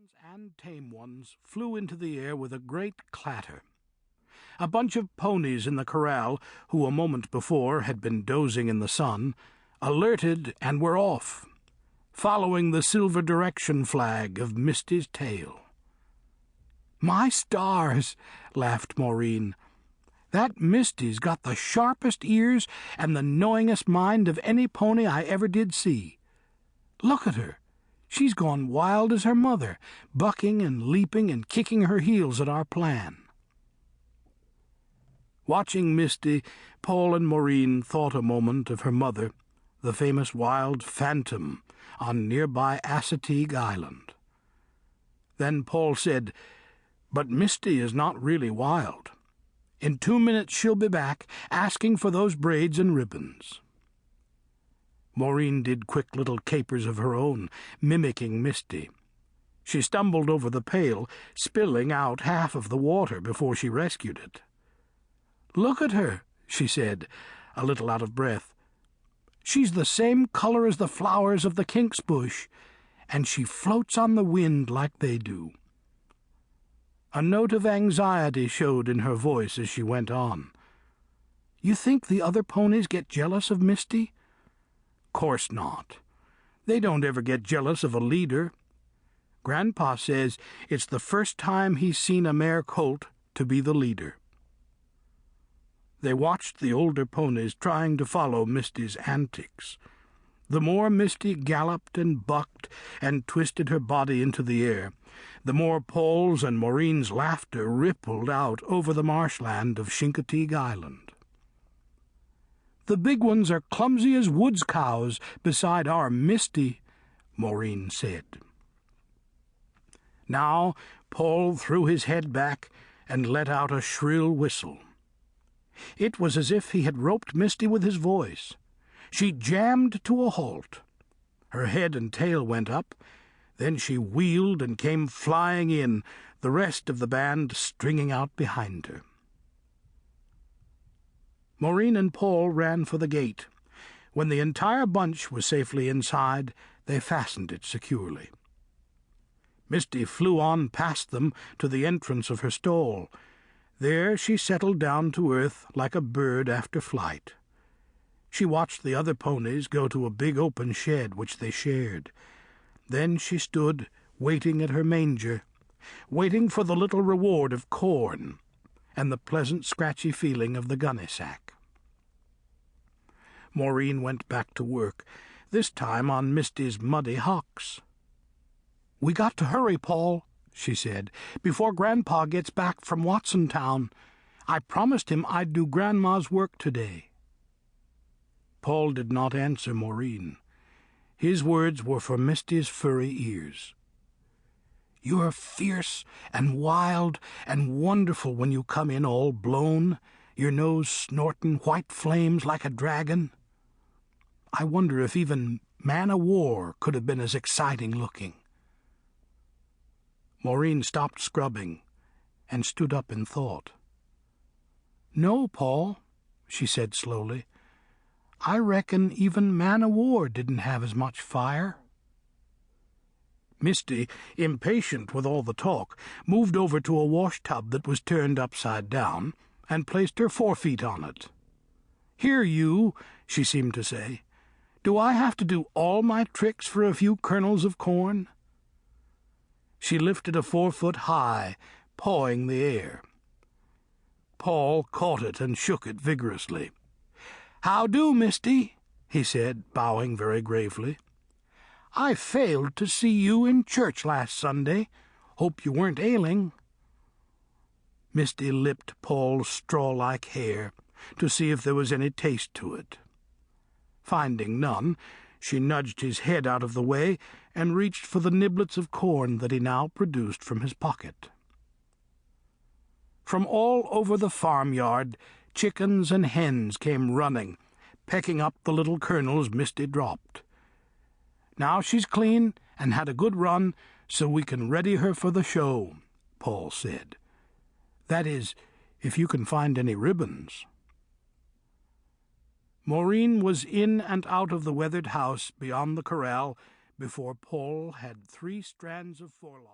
ones and tame ones flew into the air with a great clatter. A bunch of ponies in the corral, who a moment before had been dozing in the sun, alerted and were off, following the silver direction flag of Misty's tail. "My stars!" laughed Maureen. "That Misty's got the sharpest ears and the knowingest mind of any pony I ever did see. Look at her. She's gone wild as her mother, bucking and leaping and kicking her heels at our plan." Watching Misty, Paul and Maureen thought a moment of her mother, the famous wild phantom on nearby Assateague Island. Then Paul said, "But Misty is not really wild. In 2 minutes she'll be back, asking for those braids and ribbons." Maureen did quick little capers of her own, mimicking Misty. She stumbled over the pail, spilling out half of the water before she rescued it. "Look at her," she said, a little out of breath. "She's the same color as the flowers of the kink's bush, and she floats on the wind like they do." A note of anxiety showed in her voice as she went on. "You think the other ponies get jealous of Misty?" "Course not. They don't ever get jealous of a leader. Grandpa says it's the first time he's seen a mare colt to be the leader." They watched the older ponies trying to follow Misty's antics. The more Misty galloped and bucked and twisted her body into the air, the more Paul's and Maureen's laughter rippled out over the marshland of Chincoteague Island. "The big ones are clumsy as woods cows beside our Misty," Maureen said. Now Paul threw his head back and let out a shrill whistle. It was as if he had roped Misty with his voice. She jammed to a halt. Her head and tail went up, then she wheeled and came flying in, the rest of the band stringing out behind her. Maureen and Paul ran for the gate. When the entire bunch was safely inside, they fastened it securely. Misty flew on past them to the entrance of her stall. There she settled down to earth like a bird after flight. She watched the other ponies go to a big open shed which they shared. Then she stood waiting at her manger, waiting for the little reward of corn and the pleasant scratchy feeling of the gunny sack. Maureen went back to work, this time on Misty's muddy hocks. "We got to hurry, Paul," she said, "before Grandpa gets back from Watsontown. I promised him I'd do Grandma's work today." Paul did not answer Maureen. His words were for Misty's furry ears. "You're fierce and wild and wonderful when you come in all blown, your nose snorting white flames like a dragon. I wonder if even man-o'-war could have been as exciting looking." Maureen stopped scrubbing and stood up in thought. "No, Paul," she said slowly, "I reckon even man-o'-war didn't have as much fire." Misty, impatient with all the talk, moved over to a wash-tub that was turned upside down and placed her forefeet on it. "Here, you," she seemed to say, "do I have to do all my tricks for a few kernels of corn?" She lifted a 4 foot high, pawing the air. Paul caught it and shook it vigorously. "How do, Misty?" he said, bowing very gravely. "I failed to see you in church last Sunday. Hope you weren't ailing." Misty lipped Paul's straw-like hair to see if there was any taste to it. Finding none, she nudged his head out of the way and reached for the niblets of corn that he now produced from his pocket. From all over the farmyard, chickens and hens came running, pecking up the little kernels Misty dropped. "Now she's clean and had a good run, so we can ready her for the show," Paul said. "That is, if you can find any ribbons." Maureen was in and out of the weathered house beyond the corral before Paul had 3 strands of forelock.